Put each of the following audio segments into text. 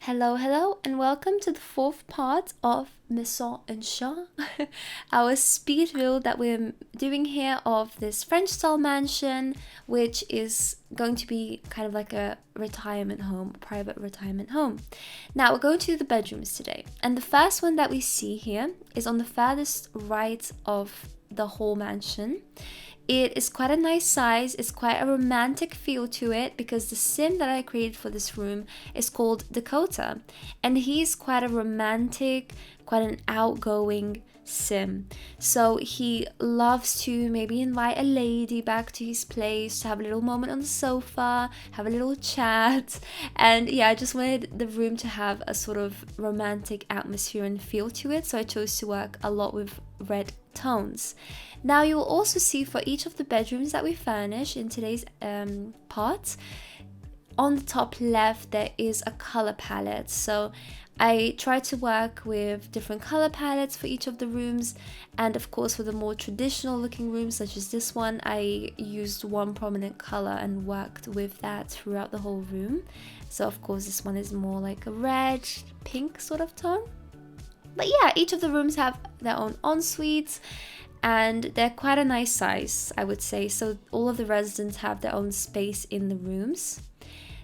Hello, hello, and welcome to the fourth part of Maison and Chat, our speed build that we're doing here of this French style mansion, which is going to be kind of like a retirement home, a private retirement home. Now we're going to the bedrooms today, and the first one that we see here is on the furthest right of the whole mansion. It is quite a nice size. It's quite a romantic feel to it because the sim that I created for this room is called Dakota, and he's quite a romantic, quite an outgoing sim. So he loves to maybe invite a lady back to his place to have a little moment on the sofa, have a little chat, and yeah, I just wanted the room to have a sort of romantic atmosphere and feel to it, so I chose to work a lot with red tones. Now you will also see for each of the bedrooms that we furnish in today's part, on the top left there is a color palette. So I try to work with different color palettes for each of the rooms, and of course for the more traditional looking rooms such as this one, I used one prominent color and worked with that throughout the whole room. So of course this one is more like a red pink sort of tone. But yeah, each of the rooms have their own en-suites, and they're quite a nice size, I would say. So all of the residents have their own space in the rooms.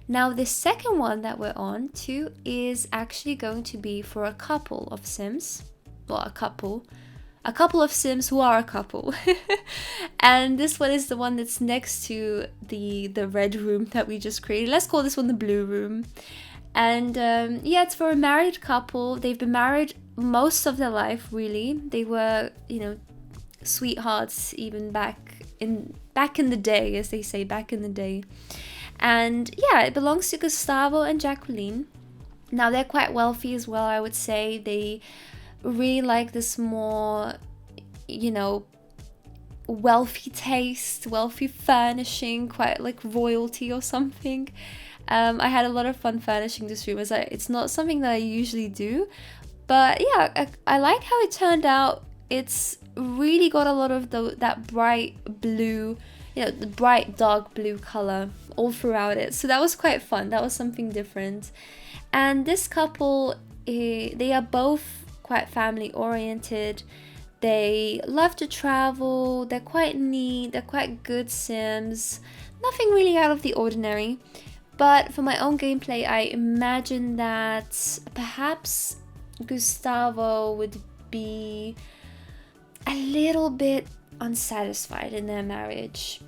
Now the second one that we're on to is actually going to be for a couple of Sims. Well, a couple of Sims who are a couple. And this one is the one that's next to the red room that we just created. Let's call this one the blue room. And yeah, it's for a married couple. They've been married most of their life, really. They were, sweethearts even back in the day, as they say, back in the day. And yeah, it belongs to Gustavo and Jacqueline. Now they're quite wealthy as well, I would say. They really like this more, wealthy taste, wealthy furnishing, quite like royalty or something. I had a lot of fun furnishing this room, as it's not something that I usually do. But yeah, I like how it turned out. It's really got a lot of that bright blue, the bright dark blue color all throughout it. So that was quite fun. That was something different. And this couple, they are both quite family oriented. They love to travel. They're quite neat. They're quite good Sims. Nothing really out of the ordinary. But for my own gameplay, I imagine that perhaps Gustavo would be a little bit unsatisfied in their marriage.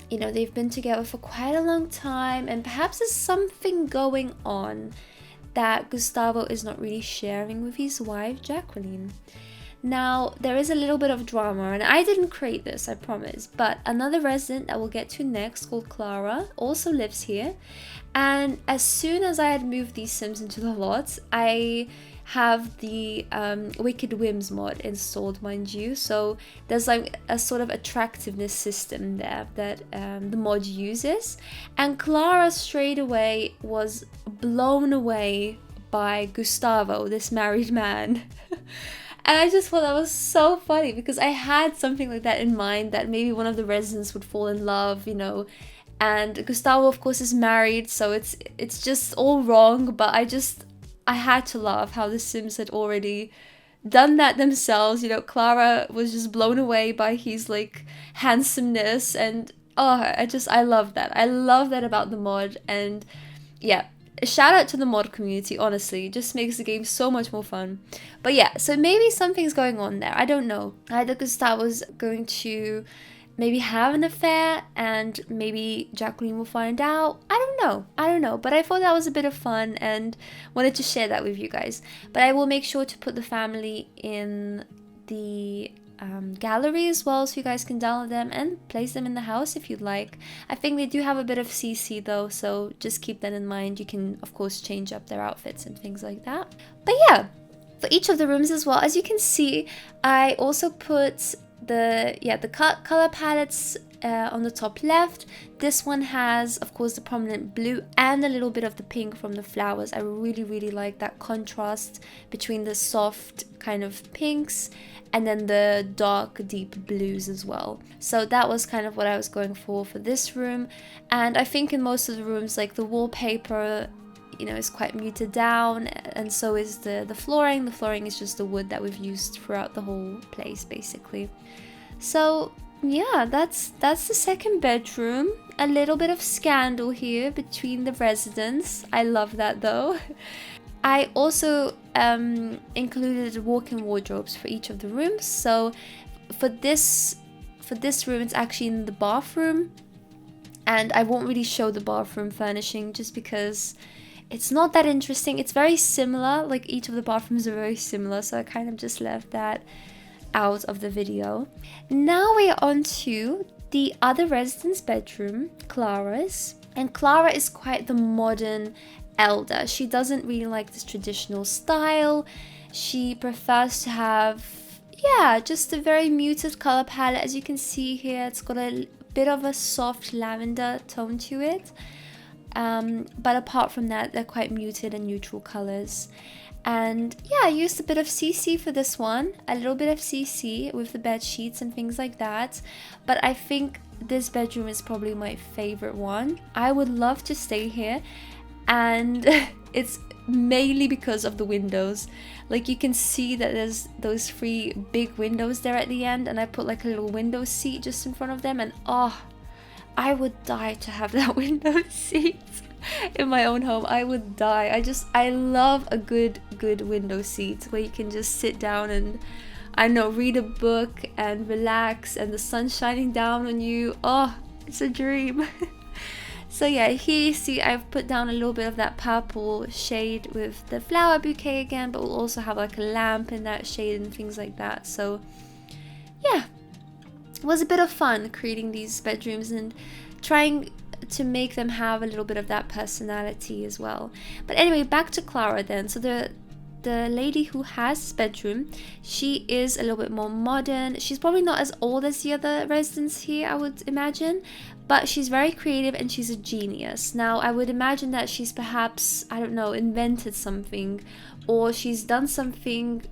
They've been together for quite a long time, and perhaps there's something going on that Gustavo is not really sharing with his wife, Jacqueline. Now, there is a little bit of drama, and I didn't create this, I promise, but another resident that we'll get to next, called Clara, also lives here. And as soon as I had moved these Sims into the lot, I have the Wicked Whims mod installed, mind you. So there's like a sort of attractiveness system there that the mod uses. And Clara straight away was blown away by Gustavo, this married man. And I just thought that was so funny because I had something like that in mind, that maybe one of the residents would fall in love, and Gustavo of course is married, so it's just all wrong. But I had to laugh how the Sims had already done that themselves. Clara was just blown away by his like handsomeness, and I love that. I love that about the mod. And yeah, shout out to the mod community, honestly. It just makes the game so much more fun. But yeah, so maybe something's going on there. I don't know. Either Gustavo's going to maybe have an affair and maybe Jacqueline will find out. I don't know. But I thought that was a bit of fun and wanted to share that with you guys. But I will make sure to put the family in the gallery as well, so you guys can download them and place them in the house if you'd like. I think they do have a bit of CC though, so just keep that in mind. You can of course change up their outfits and things like that. But yeah, for each of the rooms as well, as you can see, I also put the color palettes on the top left. This one has of course the prominent blue and a little bit of the pink from the flowers. I really like that contrast between the soft kind of pinks and then the dark deep blues as well. So that was kind of what I was going for this room. And I think in most of the rooms, like the wallpaper you know, is quite muted down, and so is the flooring. The flooring is just the wood that we've used throughout the whole place, basically. So yeah, that's the second bedroom. A little bit of scandal here between the residents. I love that though. I also included walk-in wardrobes for each of the rooms. So for this room, it's actually in the bathroom, and I won't really show the bathroom furnishing just because it's not that interesting. It's very similar, like each of the bathrooms are very similar, so I kind of just left that out of the video. Now we are on to the other resident's bedroom, Clara's. And Clara is quite the modern elder. She doesn't really like this traditional style. She prefers to have, yeah, just a very muted color palette. As you can see here, it's got a bit of a soft lavender tone to it. But apart from that, they're quite muted and neutral colors. And yeah, I used a bit of CC for this one, a little bit of CC with the bed sheets and things like that. But I think this bedroom is probably my favorite one. I would love to stay here, and it's mainly because of the windows. Like, you can see that there's those 3 big windows there at the end, and I put like a little window seat just in front of them, and oh, I would die to have that window seat in my own home. I would die. I love a good window seat where you can just sit down and, I don't know, read a book and relax, and the sun's shining down on you. Oh, it's a dream. So yeah, here you see I've put down a little bit of that purple shade with the flower bouquet again, but we'll also have like a lamp in that shade and things like that. So yeah, it was a bit of fun creating these bedrooms and trying to make them have a little bit of that personality as well. But anyway, back to Clara then. So the lady who has this bedroom, she is a little bit more modern. She's probably not as old as the other residents here, I would imagine, but she's very creative and she's a genius. Now, I would imagine that she's perhaps, I don't know, invented something, or she's done something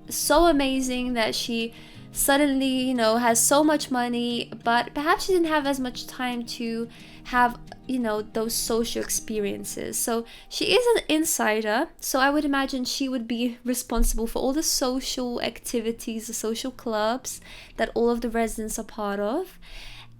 so amazing that she suddenly, you know, has so much money, but perhaps she didn't have as much time to have, you know, those social experiences. So she is an insider, so I would imagine she would be responsible for all the social activities, the social clubs that all of the residents are part of.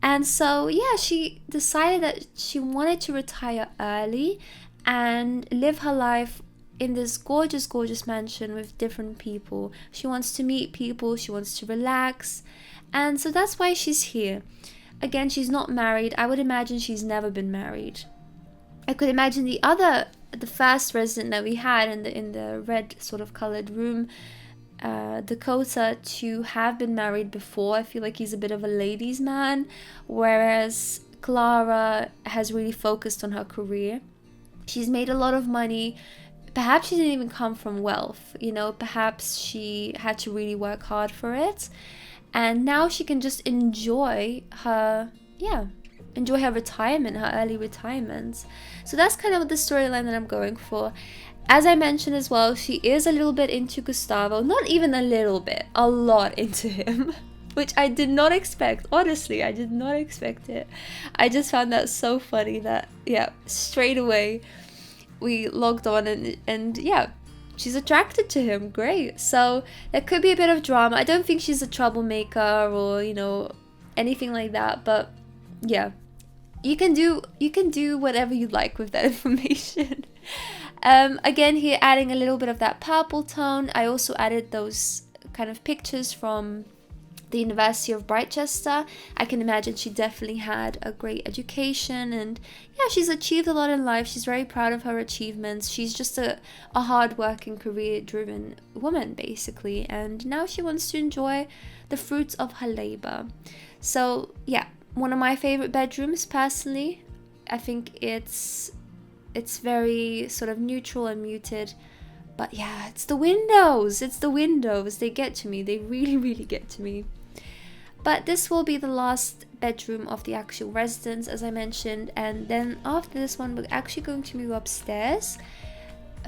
And so yeah, she decided that she wanted to retire early and live her life in this gorgeous mansion with different people. She wants to meet people, she wants to relax, and so that's why she's here. Again, she's not married. I would imagine she's never been married. I could imagine the first resident that we had in the red sort of colored room, Dakota, to have been married before. I feel like he's a bit of a ladies' man, whereas Clara has really focused on her career. She's made a lot of money. Perhaps she didn't even come from wealth, you know, perhaps she had to really work hard for it. And now she can just enjoy her retirement, her early retirement. So that's kind of the storyline that I'm going for. As I mentioned as well, she is a little bit into Gustavo. Not even a little bit, a lot into him. Which I did not expect. Honestly, I did not expect it. I just found that so funny that, yeah, straight away we logged on and yeah, she's attracted to him. Great. So there could be a bit of drama. I don't think she's a troublemaker or, you know, anything like that, but yeah, you can do whatever you like with that information. Again, here adding a little bit of that purple tone. I also added those kind of pictures from the University of Brightchester. I can imagine she definitely had a great education, and yeah, she's achieved a lot in life. She's very proud of her achievements. She's just a hard-working, career-driven woman, basically, and now she wants to enjoy the fruits of her labor. So yeah, one of my favorite bedrooms, personally. I think it's very sort of neutral and muted. But yeah, it's the windows. They get to me. They really get to me. But this will be the last bedroom of the actual residence, as I mentioned. And then after this one, we're actually going to move upstairs,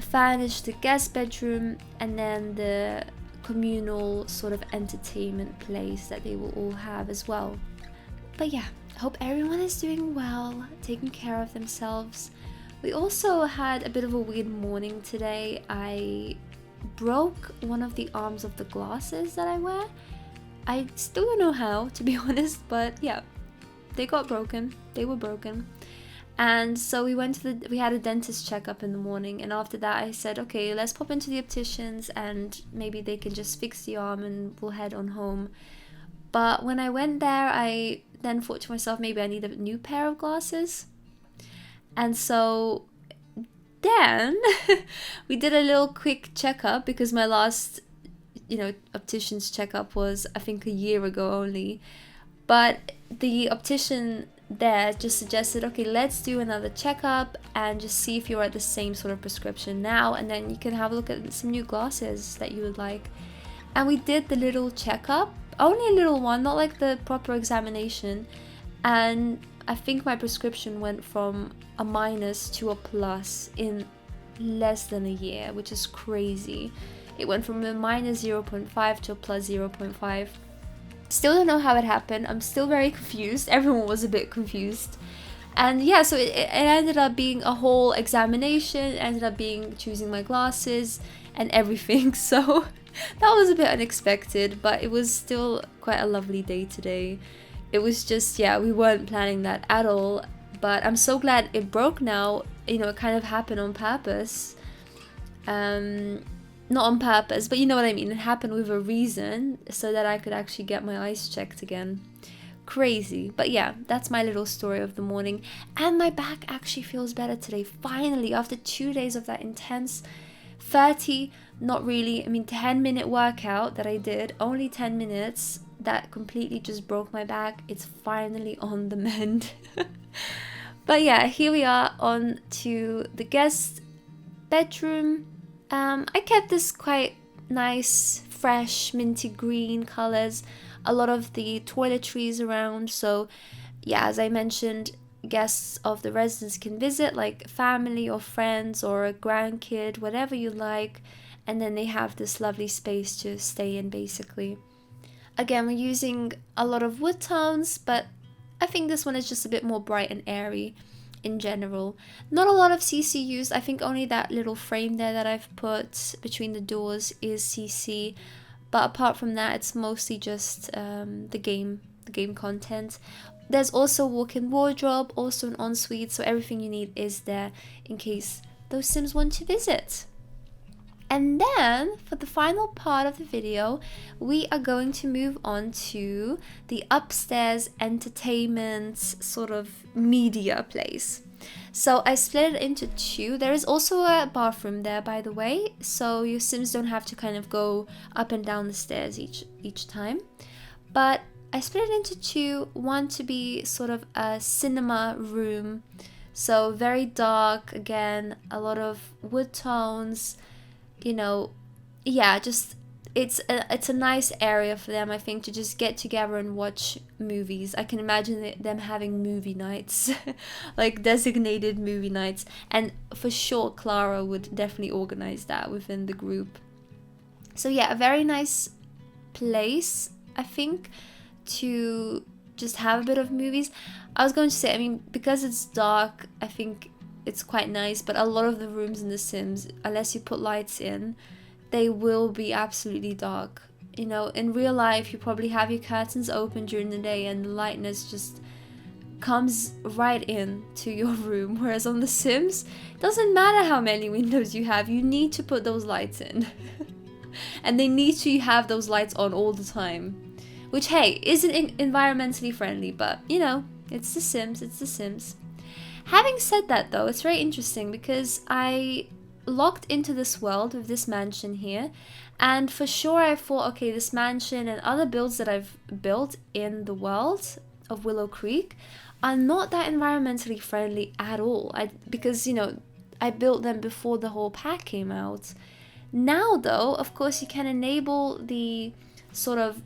furnish the guest bedroom, and then the communal sort of entertainment place that they will all have as well. But yeah, I hope everyone is doing well, taking care of themselves, We also had a bit of a weird morning today. I broke one of the arms of the glasses that I wear. I still don't know how, to be honest, but yeah, they got broken. They were broken. And so we had a dentist checkup in the morning, and after that I said, okay, let's pop into the opticians and maybe they can just fix the arm and we'll head on home. But when I went there, I then thought to myself, maybe I need a new pair of glasses. And so then we did a little quick checkup, because my last, optician's checkup was, I think, a year ago only. But the optician there just suggested, okay, let's do another checkup and just see if you're at the same sort of prescription now, and then you can have a look at some new glasses that you would like. And we did the little checkup, only a little one, not like the proper examination, and I think my prescription went from a minus to a plus in less than a year, which is crazy. It went from a minus 0.5 to a plus 0.5. Still don't know how it happened. I'm still very confused. Everyone was a bit confused. And yeah, so it ended up being a whole examination, ended up being choosing my glasses and everything. So that was a bit unexpected, but it was still quite a lovely day today. It was just, yeah, we weren't planning that at all. But I'm so glad it broke now. It kind of happened on purpose. Not on purpose, but you know what I mean. It happened with a reason, so that I could actually get my eyes checked again. Crazy. But yeah, that's my little story of the morning. And my back actually feels better today. Finally, after 2 days of that intense 10-minute workout that I did, only 10 minutes, that completely just broke my back. It's finally on the mend. But yeah, here we are on to the guest bedroom. I kept this quite nice, fresh, minty green colors. A lot of the toiletries around. So yeah, as I mentioned, guests of the residence can visit, like family or friends or a grandkid, whatever you like. And then they have this lovely space to stay in, basically. Again, we're using a lot of wood tones, but I think this one is just a bit more bright and airy in general. Not a lot of CC used. I think only that little frame there that I've put between the doors is CC, but apart from that, it's mostly just the game content. There's also a walk-in wardrobe, also an ensuite, so everything you need is there in case those Sims want to visit. And then, for the final part of the video, we are going to move on to the upstairs entertainment sort of media place. So I split it into two. There is also a bathroom there, by the way, so your Sims don't have to kind of go up and down the stairs each time. But I split it into two, one to be sort of a cinema room, so very dark, again, a lot of wood tones. Just it's a nice area for them, I think, to just get together and watch movies. I can imagine them having movie nights, like designated movie nights, and for sure Clara would definitely organize that within the group. So yeah, a very nice place, I think, to just have a bit of movies. I was going to say, I mean, because it's dark, I think it's quite nice, but a lot of the rooms in The Sims, unless you put lights in, they will be absolutely dark. In real life, you probably have your curtains open during the day and the lightness just comes right in to your room. Whereas on The Sims, it doesn't matter how many windows you have, you need to put those lights in. And they need to have those lights on all the time. Which, hey, isn't environmentally friendly, but, it's The Sims, it's The Sims. Having said that, though, it's very interesting because I locked into this world with this mansion here, and for sure I thought, okay, this mansion and other builds that I've built in the world of Willow Creek are not that environmentally friendly at all, because I built them before the whole pack came out. Now, though, of course, you can enable the sort of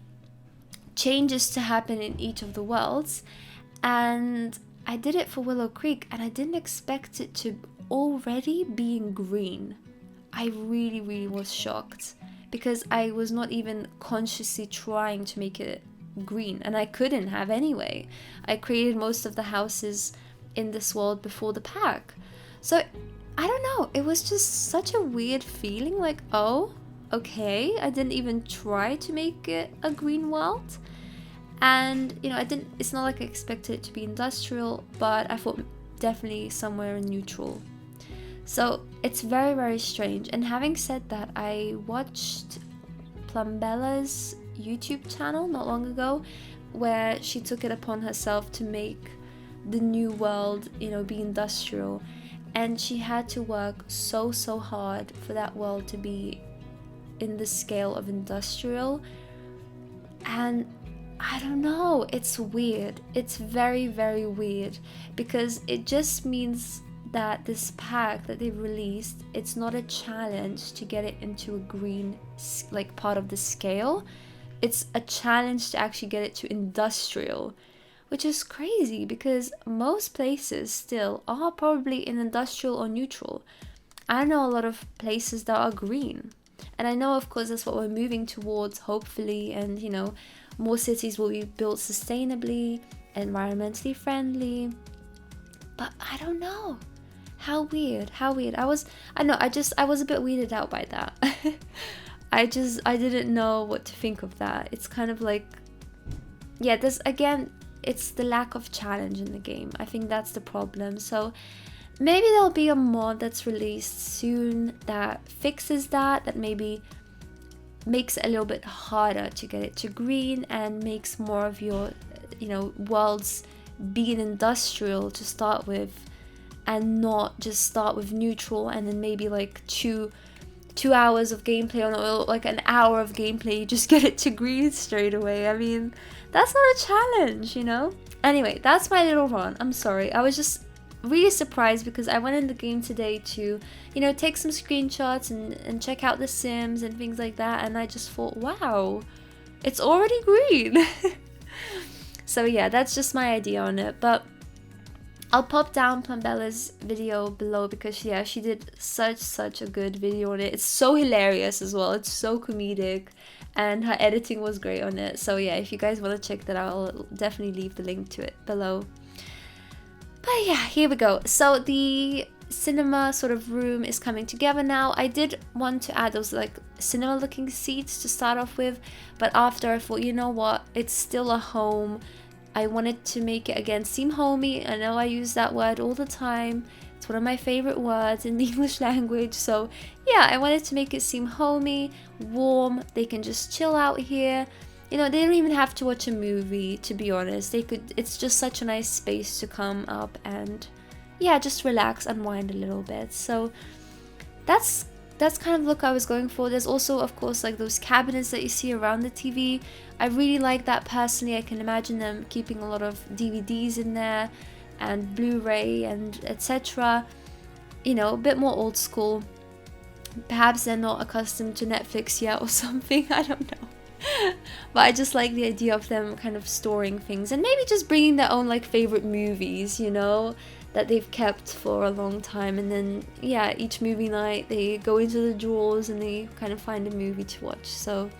changes to happen in each of the worlds, and I did it for Willow Creek, and I didn't expect it to already be in green. I really, really was shocked, because I was not even consciously trying to make it green, and I couldn't have anyway. I created most of the houses in this world before the pack. So I don't know, it was just such a weird feeling, like, oh, okay, I didn't even try to make it a green world. And you know, it's not like I expected it to be industrial, but I thought definitely somewhere in neutral. So it's very, very strange. And having said that, I watched Plumbella's YouTube channel not long ago, where she took it upon herself to make the new world, you know, be industrial. And she had to work so hard for that world to be in the scale of industrial. And I don't know, it's weird. It's very, very weird, because it just means that this pack that they've released, it's not a challenge to get it into a green, like, part of the scale. It's a challenge to actually get it to industrial, which is crazy because most places still are probably in industrial or neutral. I know a lot of places that are green. And I know, of course, that's what we're moving towards, hopefully, and you know, more cities will be built sustainably, environmentally friendly. But I don't know. How weird. I was a bit weirded out by that. I didn't know what to think of that. It's kind of like, yeah, this again, it's the lack of challenge in the game. I think that's the problem. So maybe there'll be a mod that's released soon that fixes that maybe makes it a little bit harder to get it to green and makes more of your, you know, worlds being industrial to start with, and not just start with neutral and then maybe like two hours of gameplay or like an hour of gameplay, you just get it to green straight away. I mean, that's not a challenge, you know? Anyway, that's my little rant. I'm sorry. I was just really surprised because I went in the game today to, you know, take some screenshots and check out the Sims and things like that, and I just thought, wow, it's already green. So yeah, that's just my idea on it. But I'll pop down Plumbella's video below because she did such a good video on it. It's so hilarious as well. It's so comedic, and her editing was great on it. So yeah, if you guys want to check that out, I'll definitely leave the link to it below. But yeah, here we go. So the cinema sort of room is coming together now. I did want to add those like cinema looking seats to start off with, but after I thought, you know what, it's still a home. I wanted to make it again seem homey. I know I use that word all the time. It's one of my favorite words in the English language. So yeah, I wanted to make it seem homey, warm. They can just chill out here. You know, they don't even have to watch a movie, to be honest. It's just such a nice space to come up and yeah, just relax, unwind a little bit. So that's kind of the look I was going for. There's also, of course, like those cabinets that you see around the TV. I really like that personally. I can imagine them keeping a lot of DVDs in there and Blu-ray and etc. You know, a bit more old school. Perhaps they're not accustomed to Netflix yet or something. I don't know. But I just like the idea of them kind of storing things and maybe just bringing their own like favorite movies, you know, that they've kept for a long time, and then yeah, each movie night they go into the drawers and they kind of find a movie to watch. So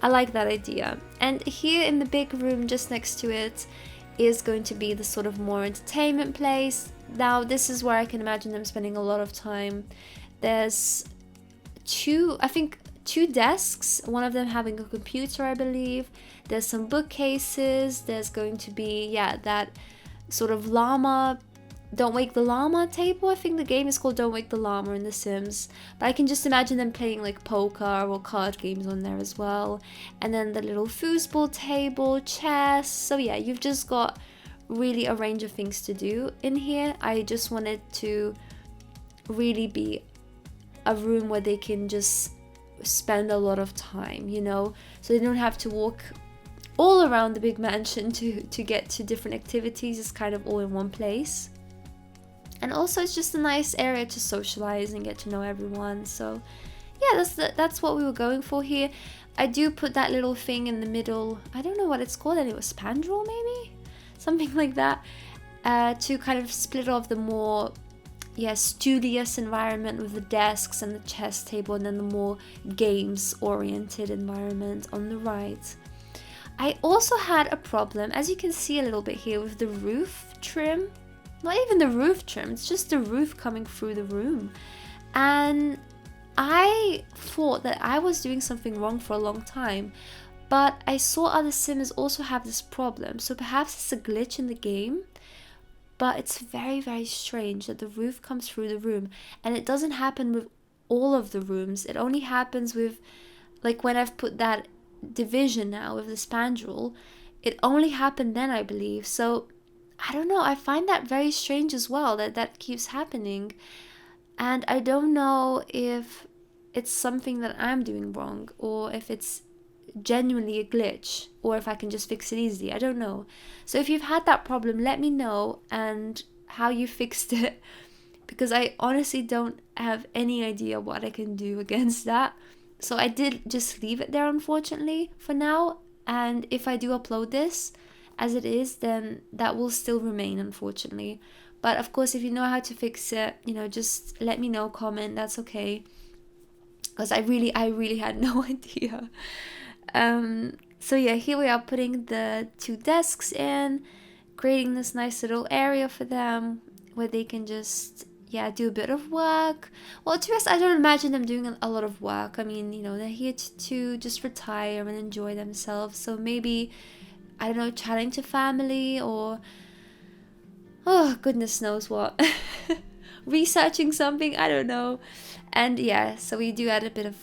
I like that idea. And here in the big room just next to it is going to be the sort of more entertainment place. Now this is where I can imagine them spending a lot of time. There's two desks, one of them having a computer, I believe. There's some bookcases. There's going to be, yeah, that sort of llama, Don't Wake the Llama table. I think the game is called Don't Wake the Llama in The Sims. But I can just imagine them playing like poker or card games on there as well. And then the little foosball table, chess. So yeah, you've just got really a range of things to do in here. I just wanted to really be a room where they can just spend a lot of time, you know, so they don't have to walk all around the big mansion to get to different activities. It's kind of all in one place. And also it's just a nice area to socialize and get to know everyone. So yeah, that's what we were going for here. I do put that little thing in the middle. I don't know what it's called anyway, spandrel maybe? Something like that, to kind of split off the more studious environment with the desks and the chess table, and then the more games oriented environment on the right. I also had a problem, as you can see a little bit here, with the roof trim. not even the roof trim, it's just the roof coming through the room. And I thought that I was doing something wrong for a long time, but I saw other Sims also have this problem, so perhaps it's a glitch in the game. But it's very, very strange that the roof comes through the room, and it doesn't happen with all of the rooms. It only happens with, like, when I've put that division now with the spandrel, it only happened then, I believe. So I don't know, I find that very strange as well, that keeps happening. And I don't know if it's something that I'm doing wrong, or if it's genuinely a glitch, or if I can just fix it easily. I don't know. So if you've had that problem, let me know and how you fixed it, because I honestly don't have any idea what I can do against that. So I did just leave it there, unfortunately, for now. And if I do upload this as it is, then that will still remain, unfortunately. But of course, if you know how to fix it, you know, just let me know, comment, that's okay, because I really had no idea. So yeah, here we are putting the 2 desks in, creating this nice little area for them where they can just, yeah, do a bit of work. Well, to us, I don't imagine them doing a lot of work. I mean, you know, they're here to just retire and enjoy themselves. So maybe, I don't know, chatting to family, or, oh, goodness knows what. Researching something, I don't know. And yeah, so we do add a bit of,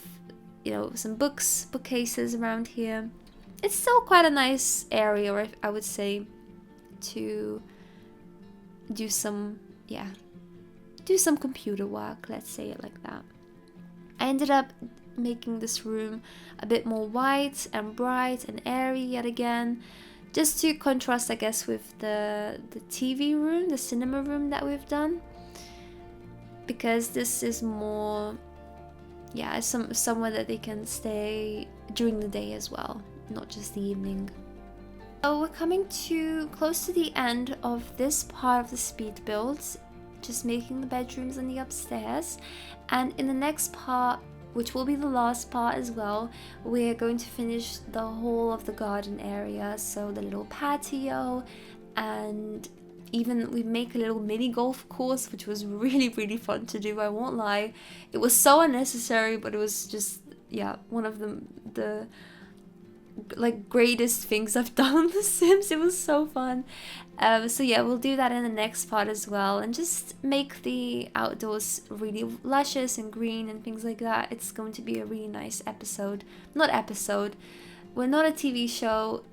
you know, some bookcases around here. It's still quite a nice area, I would say, to do some, yeah, do some computer work, let's say it like that. I ended up making this room a bit more white and bright and airy yet again, just to contrast, I guess, with the TV room, the cinema room that we've done, because this is more, yeah, somewhere that they can stay during the day as well, not just the evening. So we're coming to close to the end of this part of the speed builds, just making the bedrooms and the upstairs. And in the next part, which will be the last part as well, we're going to finish the whole of the garden area, so the little patio, and even we make a little mini golf course, which was really fun to do, I won't lie. It was so unnecessary, but it was just, yeah, one of the like greatest things I've done on The Sims. It was so fun. So yeah, we'll do that in the next part as well, and just make the outdoors really luscious and green and things like that. It's going to be a really nice episode. Not episode, we're not a TV show,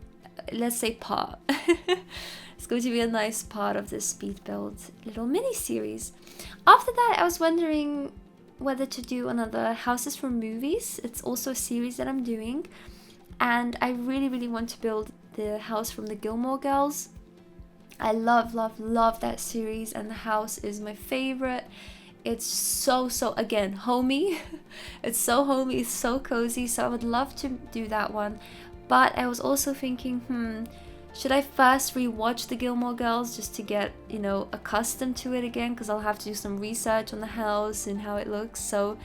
let's say part. It's going to be a nice part of this speed build little mini series. After that, I was wondering whether to do another Houses from Movies. It's also a series that I'm doing, and I really want to build the house from the Gilmore Girls. I love that series, and the house is my favorite. It's so again, homey. It's so homey, it's so cozy, so I would love to do that one. But I was also thinking, should I first rewatch the Gilmore Girls just to get, you know, accustomed to it again, because I'll have to do some research on the house and how it looks. So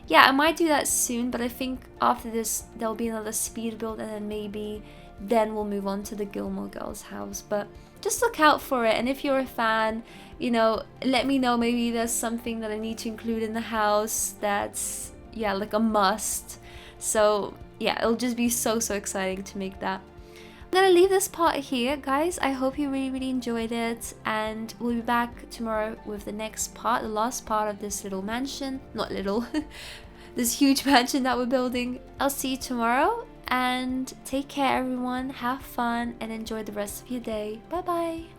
yeah, I might do that soon, but I think after this there'll be another speed build, and then maybe then we'll move on to the Gilmore Girls house. But just look out for it, and if you're a fan, you know, let me know. Maybe there's something that I need to include in the house that's, yeah, like a must. So yeah, it'll just be so exciting to make that. I'm gonna leave this part here, guys. I hope you really enjoyed it, and we'll be back tomorrow with the next part, the last part of this little mansion. Not little, this huge mansion that we're building. I'll see you tomorrow, and take care everyone, have fun, and enjoy the rest of your day. Bye bye.